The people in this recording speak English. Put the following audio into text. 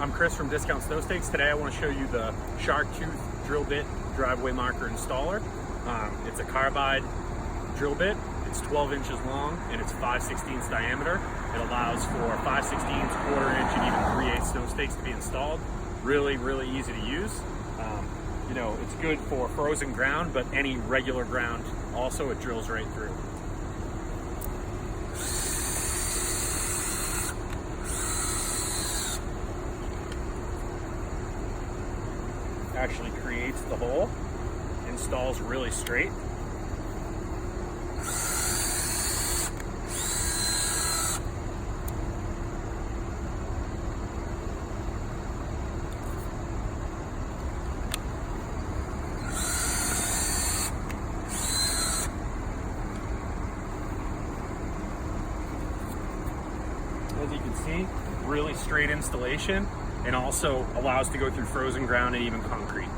I'm Chris from Discount Snow Stakes. Today I want to show you the Shark Tooth drill bit driveway marker installer. It's a carbide drill bit. It's 12 inches long and it's 5/16 diameter. It allows for 5/16, quarter inch, and even 3/8 snow stakes to be installed. Really easy to use. You know, it's good for frozen ground, but any regular ground also, it drills right through. Actually creates the hole, installs really straight. As you can see, really straight installation, and also allows to go through frozen ground and even concrete.